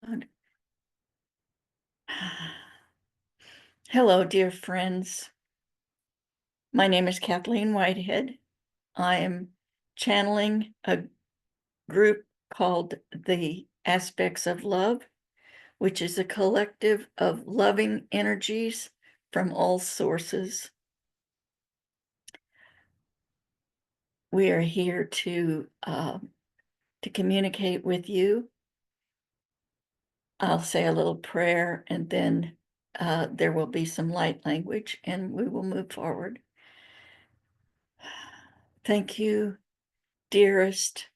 God. Hello, dear friends. My name is Kathleen Whitehead. I am channeling a group called the Aspects of Love, which is a collective of loving energies from all sources. We are here to communicate with you. I'll say a little prayer, and then there will be some light language, and we will move forward. Thank you, dearest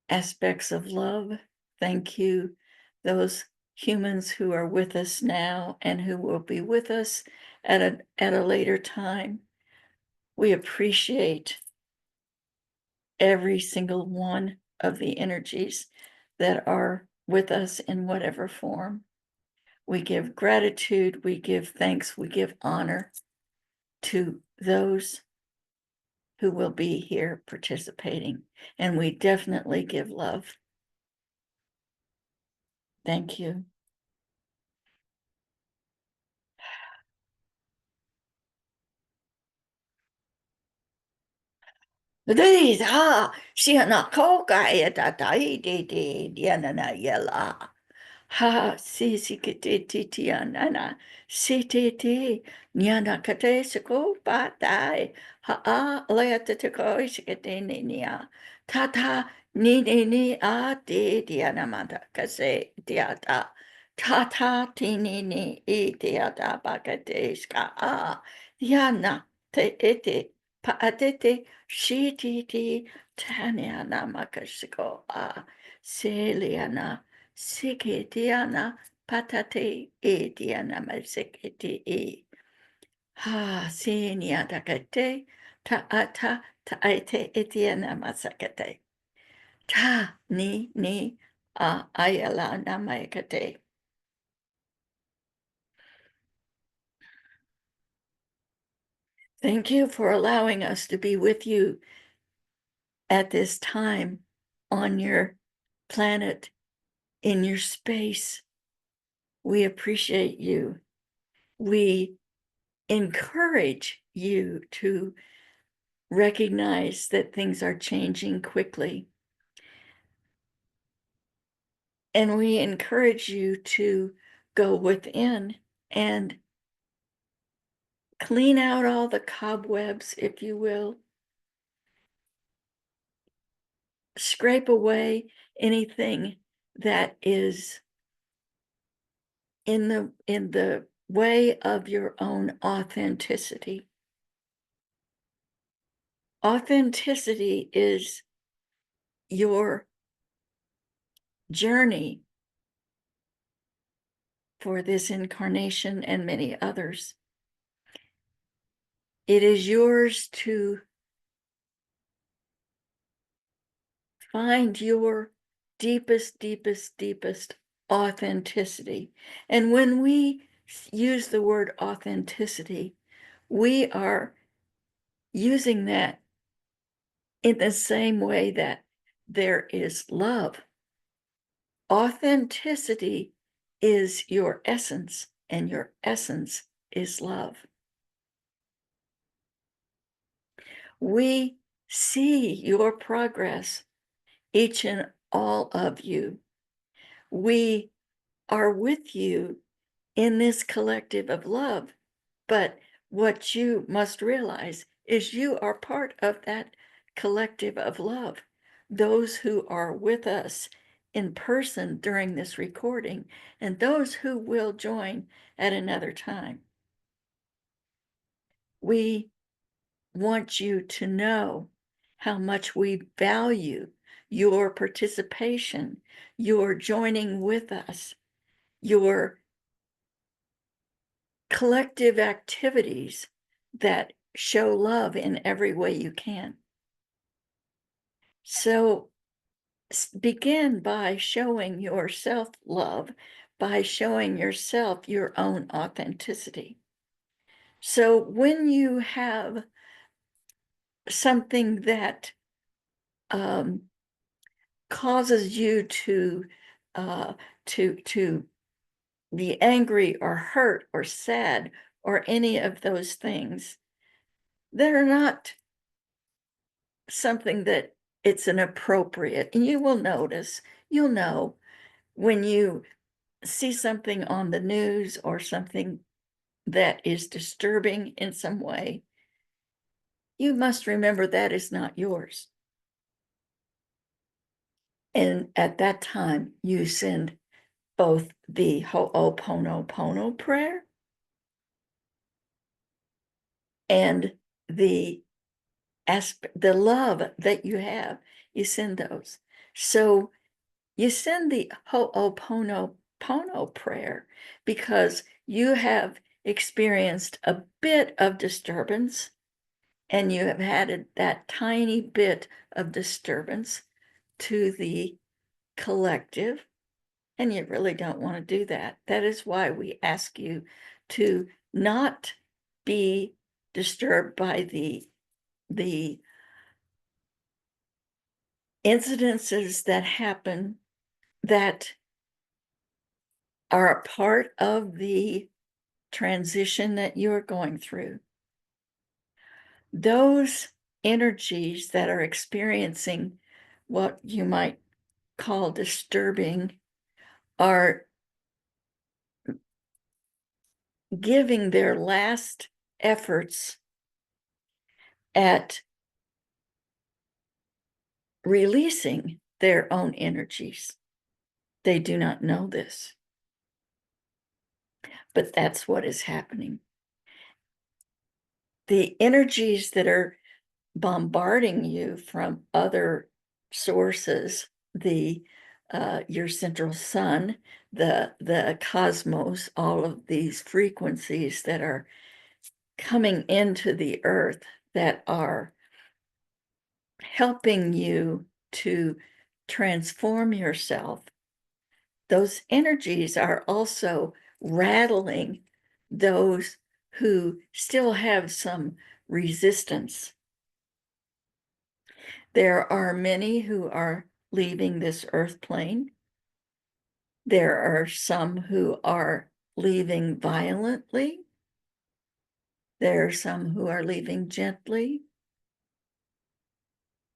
aspects of love. Thank you, those humans who are with us now and who will be with us at a later time. We appreciate every single one of the energies that are with us in whatever form. We give gratitude, we give thanks, we give honor to those who will be here participating, and we definitely give love. Thank you. These ha siana koka e tatai de diana yela. Ha si si kete titiana si te te niana kate siko patai ha a lea te te ko isikete nia tata ni a te diana mata kase diata tata tini ni e diata bakate ska a diana te ete paatete shititi taniana makasiko a seliana Sikitiana patate e diana malsikiti e. Ha sinia takate taata taite etiana masakate. Ta ni a ayala namayakate. Thank you for allowing us to be with you at this time on your planet, in your space. We appreciate you. We encourage you to recognize that things are changing quickly. And we encourage you to go within and clean out all the cobwebs, if you will. Scrape away anything that is in the way of your own authenticity. Authenticity is your journey for this incarnation and many others. It is yours to find your deepest authenticity. And when we use the word authenticity, we are using that in the same way that there is love. Authenticity is your essence, and your essence is love. We see your progress, each and all of you. We are with you in this collective of love. But what you must realize is you are part of that collective of love. Those who are with us in person during this recording, and those who will join at another time. We want you to know how much we value your participation, your joining with us, your collective activities that show love in every way you can. So begin by showing yourself love, by showing yourself your own authenticity. So when you have something that causes you to to be angry or hurt or sad or any of those things that are not something that it's inappropriate. And you will notice, you'll know when you see something on the news or something that is disturbing in some way, you must remember that is not yours. And at that time, you send both the Ho'oponopono prayer and the the love that you have, you send those. So you send the Ho'oponopono prayer because you have experienced a bit of disturbance and you have added that tiny bit of disturbance to the collective, and you really don't want to do that. That is why we ask you to not be disturbed by the incidences that happen that are a part of the transition that you're going through. Those energies that are experiencing what you might call disturbing are giving their last efforts at releasing their own energies. They do not know this, but that's what is happening. The energies that are bombarding you from other sources, the your central sun, the cosmos, all of these frequencies that are coming into the earth that are helping you to transform yourself, those energies are also rattling those who still have some resistance. There are many who are leaving this earth plane. There are some who are leaving violently. There are some who are leaving gently.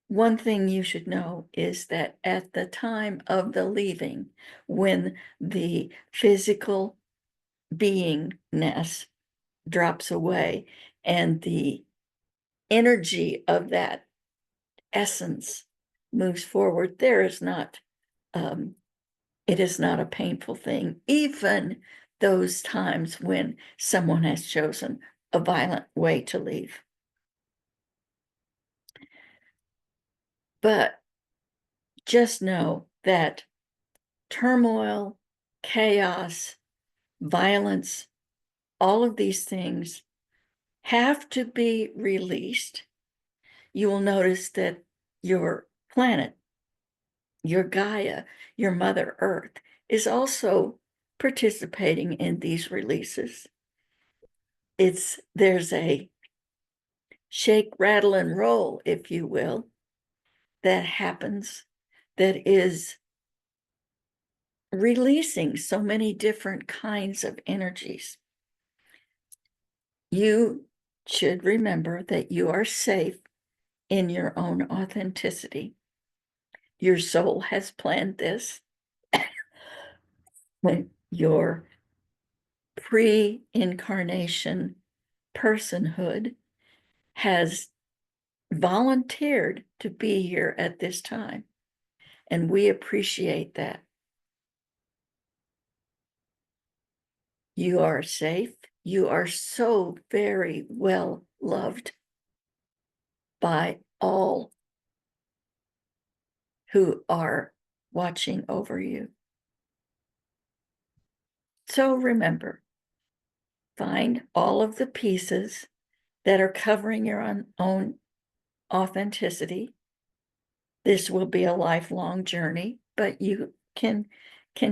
One thing you should know is that at the time of the leaving, when the physical beingness drops away and the energy of that essence moves forward, there is not, it is not a painful thing, even those times when someone has chosen a violent way to leave. But just know that turmoil, chaos, violence, all of these things have to be released. You will notice that your planet, your Gaia, your Mother Earth, is also participating in these releases. There's a shake, rattle, and roll, if you will, that happens that is releasing so many different kinds of energies. You should remember that you are safe in your own authenticity. Your soul has planned this. Your pre-incarnation personhood has volunteered to be here at this time, and we appreciate that. You are safe. You are so very well loved by all who are watching over you. So remember, find all of the pieces that are covering your own authenticity. This will be a lifelong journey, but you can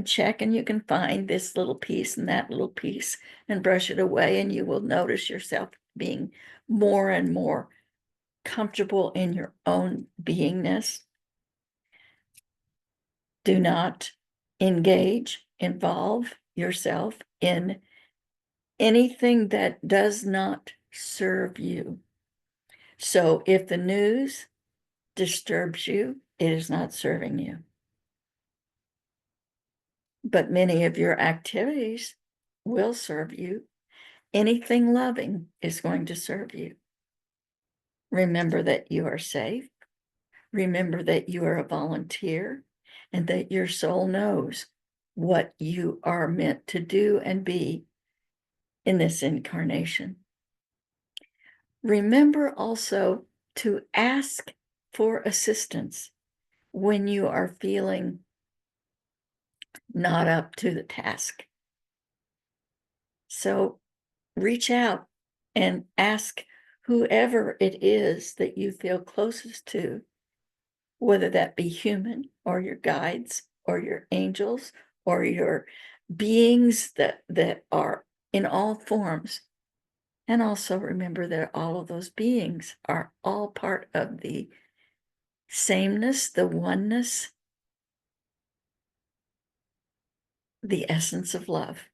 check and you can find this little piece and that little piece and brush it away, and you will notice yourself being more and more comfortable in your own beingness. Do not engage, involve yourself in anything that does not serve you. So if the news disturbs you, it is not serving you. But many of your activities will serve you. Anything loving is going to serve you. Remember that you are safe. Remember that you are a volunteer and that your soul knows what you are meant to do and be in this incarnation. Remember also to ask for assistance when you are feeling not up to the task. So reach out and ask whoever it is that you feel closest to, whether that be human or your guides or your angels or your beings that are in all forms. And also remember that all of those beings are all part of the sameness, the oneness, the essence of love.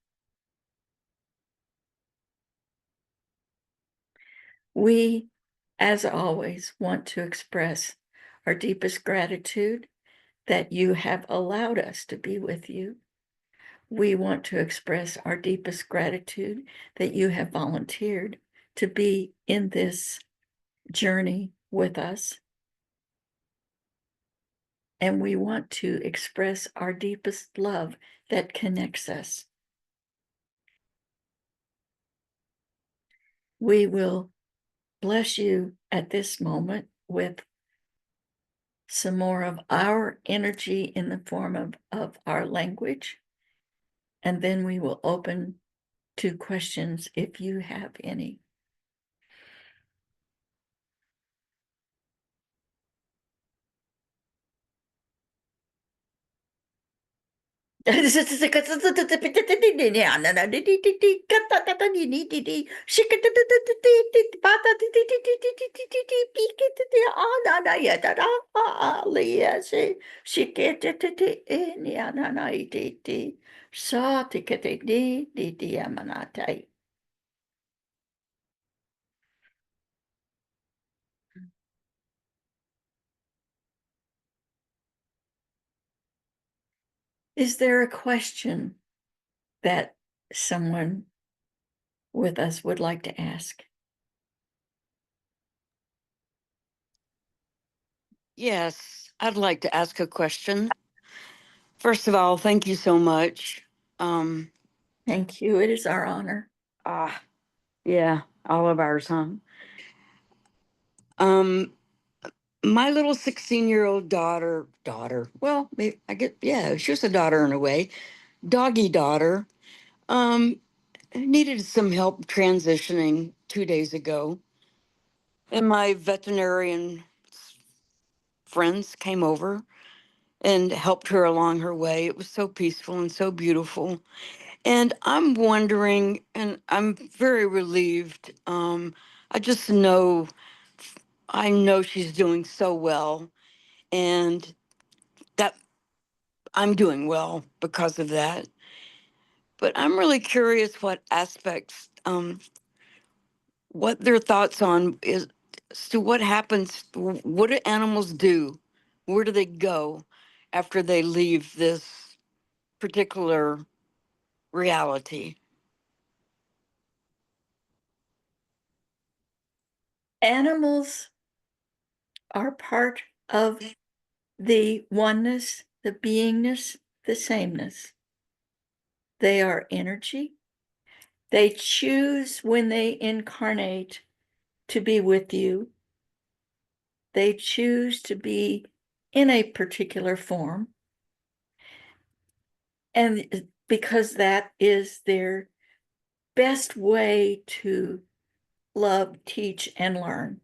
We, as always, want to express our deepest gratitude that you have allowed us to be with you. We want to express our deepest gratitude that you have volunteered to be in this journey with us. And we want to express our deepest love that connects us. We will bless you at this moment with some more of our energy in the form of our language. And then we will open to questions if you have any. Is there a question that someone with us would like to ask? Yes, I'd like to ask a question. First of all, thank you so much. Um, Thank you. It is our honor. ah, yeah, all of ours, huh? Um, my little 16-year-old daughter, well, I get, yeah, she was a daughter in a way, doggy daughter, um, needed some help transitioning 2 days ago. And my veterinarian friends came over and helped her along her way. It was so peaceful and so beautiful. And I'm wondering, and I'm very relieved. I just know, I know she's doing so well, and that I'm doing well because of that. But I'm really curious what aspects, what their thoughts on is as to what happens. What do animals do? Where do they go after they leave this particular reality? Animals are part of the oneness, the beingness, the sameness. They are energy. They choose when they incarnate to be with you. They choose to be in a particular form. And because that is their best way to love, teach, and learn.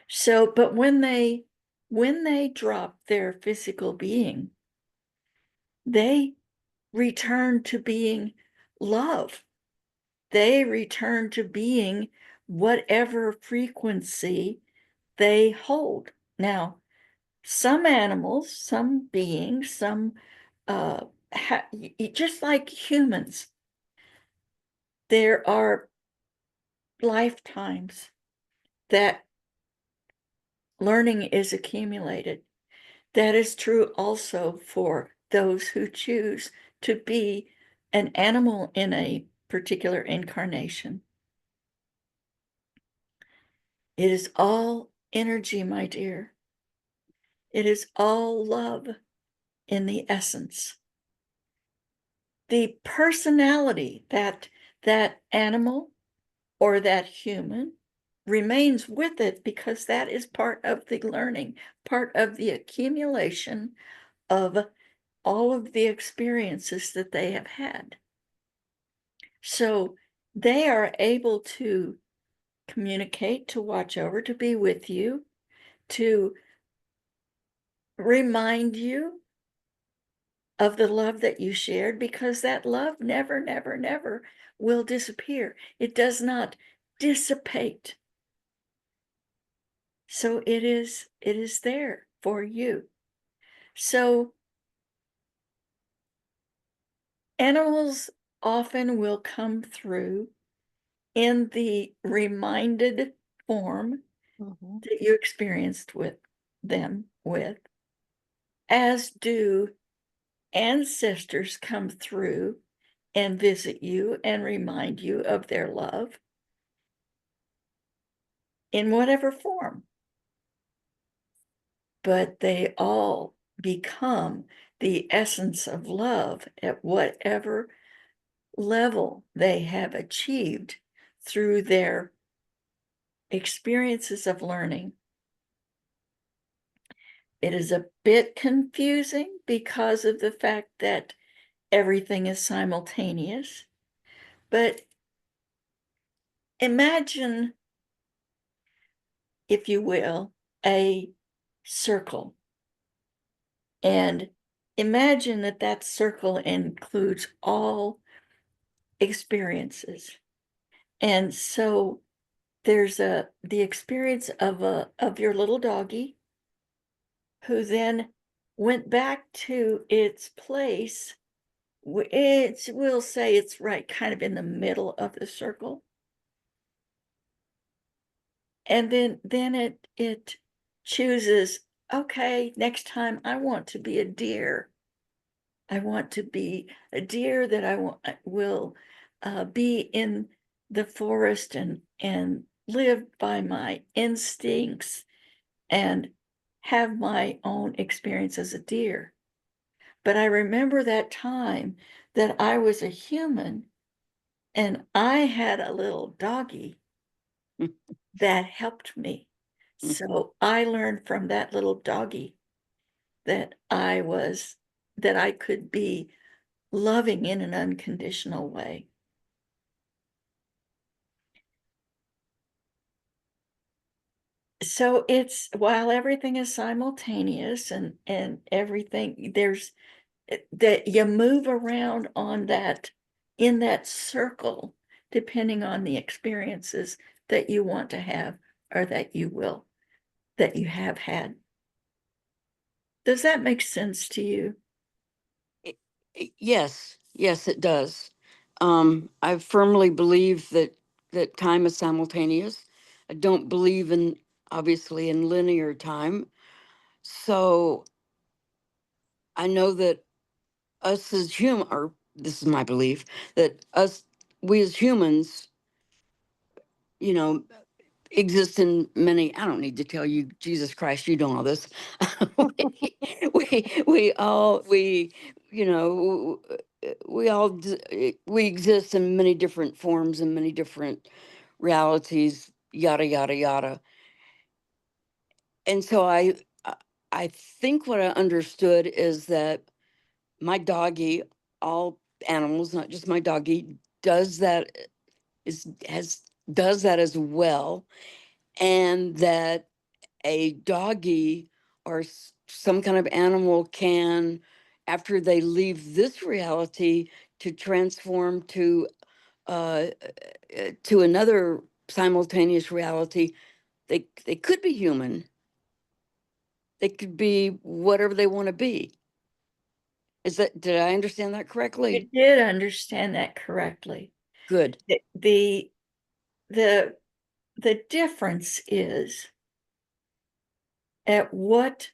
So, but when they drop their physical being, they return to being love. They return to being whatever frequency they hold. Now, some animals, some beings, some just like humans, there are lifetimes that learning is accumulated. That is true also for those who choose to be an animal in a particular incarnation. It is all energy, my dear. It is all love in the essence. The personality that that animal or that human remains with it because that is part of the learning, part of the accumulation of all of the experiences that they have had. So they are able to communicate, to watch over, to be with you, to remind you of the love that you shared, because that love never, never, never will disappear. It does not dissipate. So it is there for you. So animals often will come through in the reminded form Mhm. that you experienced with them with, as do ancestors come through and visit you and remind you of their love in whatever form. But they all become the essence of love at whatever level they have achieved through their experiences of learning. It is a bit confusing because of the fact that everything is simultaneous, but imagine, if you will, a circle, and imagine that that circle includes all experiences. And so there's the experience of your little doggy, who then went back to its place. We'll say it's right kind of in the middle of the circle. And then it chooses, okay, next time I want to be a deer. I want to be a deer that will be in the forest and live by my instincts and have my own experience as a deer. But I remember that time that I was a human and I had a little doggy that helped me. So I learned from that little doggy that that I could be loving in an unconditional way. So it's, while everything is simultaneous and everything, there's that you move around on that, in that circle, depending on the experiences that you want to have or that you have had. Does that make sense to you? Yes, yes, it does. I firmly believe that time is simultaneous. I don't believe in, obviously, in linear time. So I know that us as human, or this is my belief, that we as humans, you know, exist in many. I don't need to tell you, Jesus Christ, you know all this. We you know we exist in many different forms and many different realities, yada yada yada. And so I think what I understood is that my doggy, all animals, not just my doggy, does that, is has does that as well, and that a doggy or some kind of animal can, after they leave this reality, to transform to another simultaneous reality. They could be human. They could be whatever they want to be. Did I understand that You correctly? did understand that correctly. Good. The the the difference is at what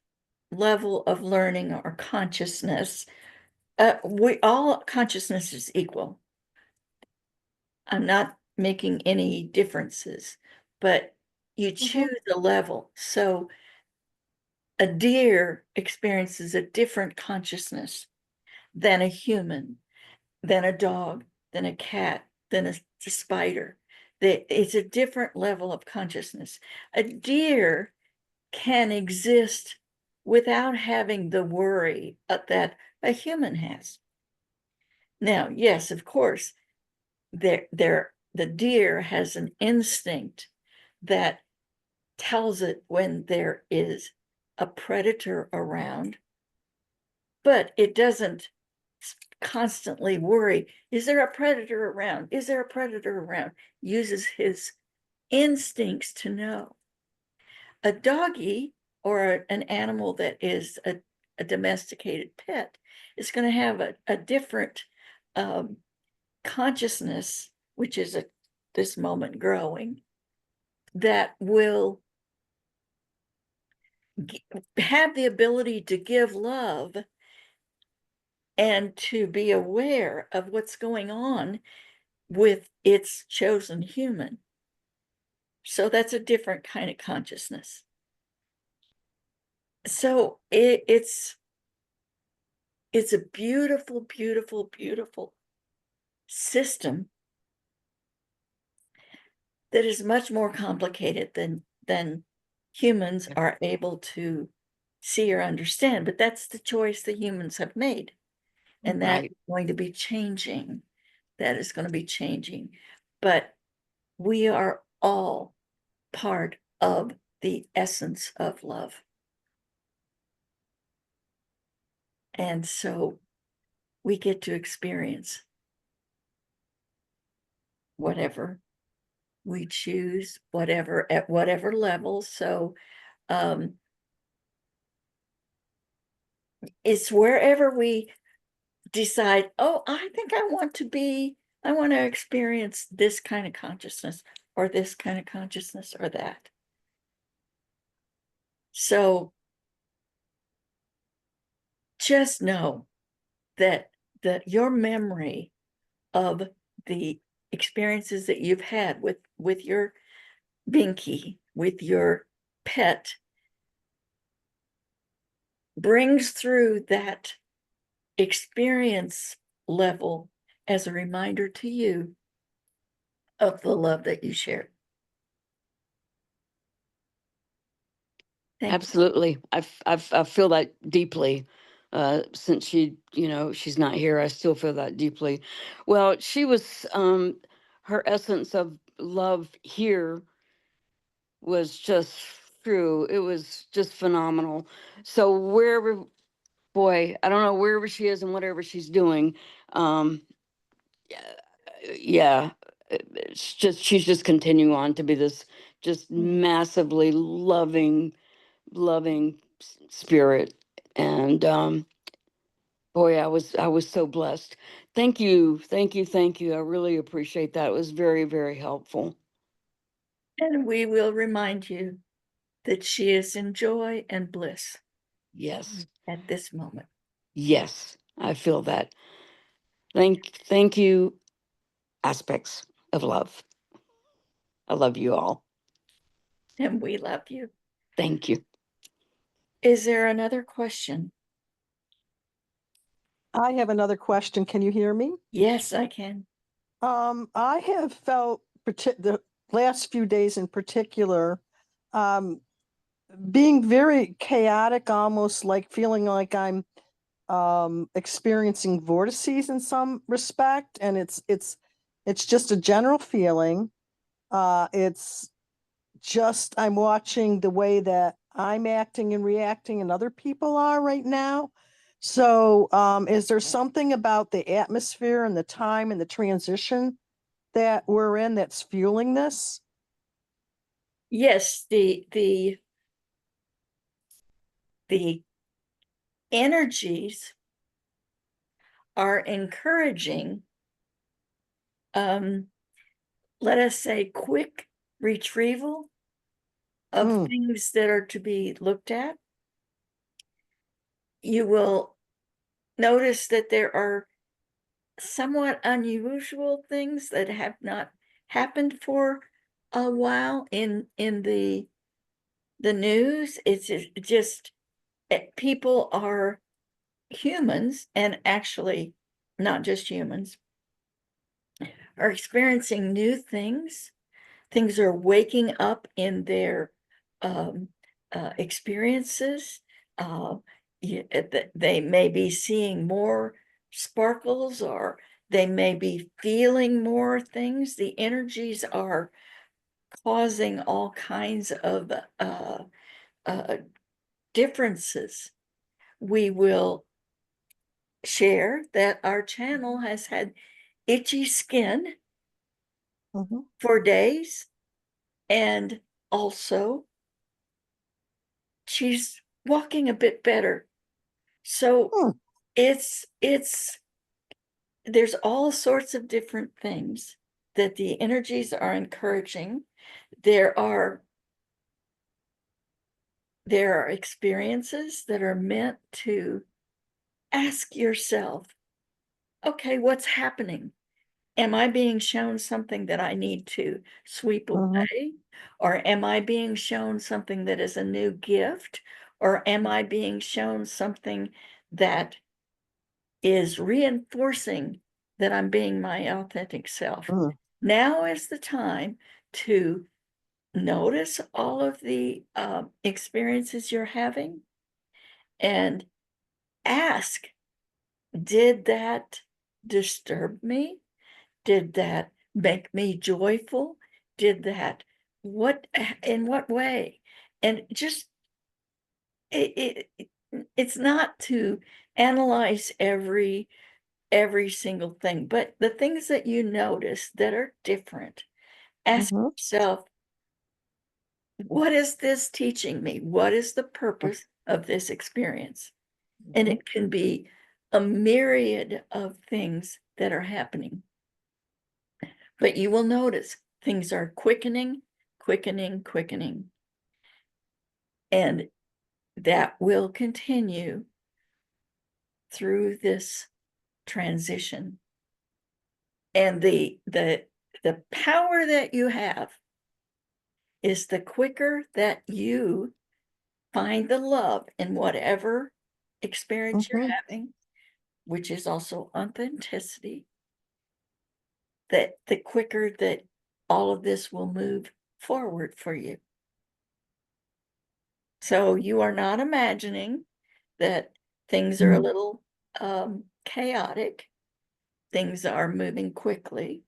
level of learning or consciousness, we all consciousness is equal. I'm not making any differences, but you Mhm. choose a level. So a deer experiences a different consciousness than a human, than a dog, than a cat, than a spider. It's a different level of consciousness. A deer can exist without having the worry that a human has. Now, yes, of course, the deer has an instinct that tells it when there is a predator around, but it doesn't constantly worry, is there a predator around? Is there a predator around? Uses his instincts to know. A doggy or an animal that is a domesticated pet is going to have a different um, consciousness, which is at this moment growing, that will have the ability to give love and to be aware of what's going on with its chosen human. So that's a different kind of consciousness. So it's a beautiful, beautiful, beautiful system that is much more complicated than humans are able to see or understand. But that's the choice that humans have made, and that Right. is going to be changing. That is going to be changing. But we are all part of the essence of love. And so we get to experience whatever we choose, whatever at whatever level. So um, it's wherever we decide, oh, I think I want to experience this kind of consciousness or this kind of consciousness or that. So just know that your memory of the experiences that you've had with your binky, with your pet, brings through that experience level as a reminder to you of the love that you shared. Thank you. Absolutely. I feel that deeply. Since she's not here, I still feel that deeply. Well, she was, her essence of love here was just true. It was just phenomenal. So wherever, boy, I don't know, wherever she is and whatever she's doing, um, yeah, she's just continuing on to be this just massively loving spirit. And boy, I was so blessed. Thank you, thank you, thank you. I really appreciate that. It was very, very helpful. And we will remind you that she is in joy and bliss Yes, at this moment. yes, I feel that. Thank you, aspects of love. I love you all. And we love you. Thank you. Is there another question? I have another question. Can you hear me? Yes, I can. I have felt the last few days in particular, um, being very chaotic, almost like feeling like I'm experiencing vortices in some respect, and it's just a general feeling. It's just I'm watching the way that I'm acting and reacting and other people are right now. So, is there something about the atmosphere and the time and the transition that we're in that's fueling this? Yes, the energies are encouraging, let us say, quick retrieval of Mm. things that are to be looked at. You will notice that there are somewhat unusual things that have not happened for a while in the news. It's just people are humans, and actually not just humans, are experiencing new things. Things are waking up in their um, experiences. Uh, they may be seeing more sparkles, or they may be feeling more things. The energies are causing all kinds of uh, differences. We will share that our channel has had itchy skin Mhm. for days, and also she's walking a bit better. So Mm. it's there's all sorts of different things that the energies are encouraging. There are experiences that are meant to ask yourself, okay, what's happening? Am I being shown something that I need to sweep Mhm. away? Or am I being shown something that is a new gift? Or am I being shown something that is reinforcing that I'm being my authentic self? Mm. Now is the time to notice all of the experiences you're having and ask, did that disturb me? Did that make me joyful? Did that what in what way? And just it's not to analyze every single thing, but the things that you notice that are different, ask Mhm. yourself, what is this teaching me? What is the purpose of this experience? And Mhm. it can be a myriad of things that are happening. But you will notice things are quickening, quickening, quickening. And that will continue through this transition. And the power that you have is the quicker that you find the love in whatever experience you're Mhm. having, which is also authenticity, that the quicker that all of this will move forward for you. So you are not imagining that things are a little chaotic, things are moving quickly,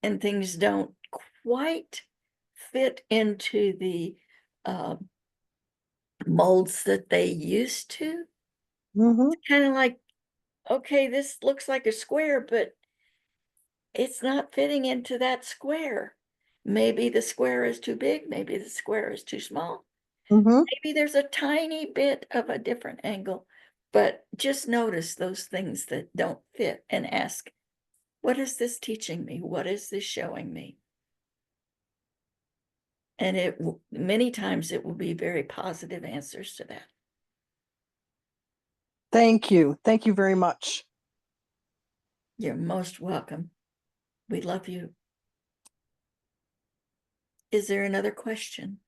and things don't quite fit into the uh, molds that they used to. Mhm. Kind of like, okay, this looks like a square, but it's not fitting into that square. Maybe the square is too big, maybe the square is too small. Mhm. Maybe there's a tiny bit of a different angle, but just notice those things that don't fit and ask, what is this teaching me? What is this showing me? And many times it will be very positive answers to that. Thank you. Thank you very much. You're most welcome. We love you. Is there another question?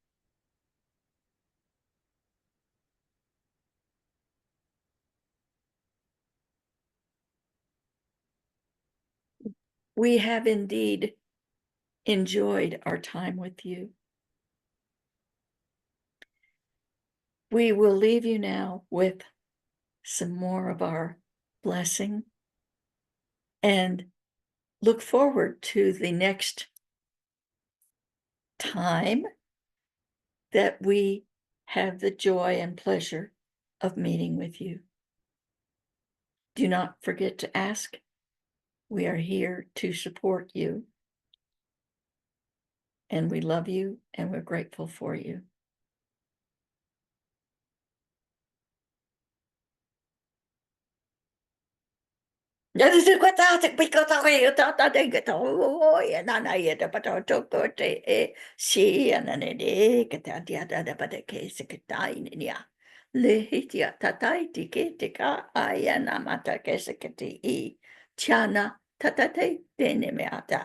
We have indeed enjoyed our time with you. We will leave you now with some more of our blessing and look forward to the next time that we have the joy and pleasure of meeting with you. Do not forget to ask. We are here to support you, and we love you, and we're grateful for you. Ja se ko ta te piko ta ke ta ta te ke ta o ya na na ye te pa ta to ko te e si ana ne de ke ta dia da da pa te ke se ke ta ni ni a le hitia ta tai ti ke te ka a ya na mata ke se ke te I tiana ta ta te te ne me ata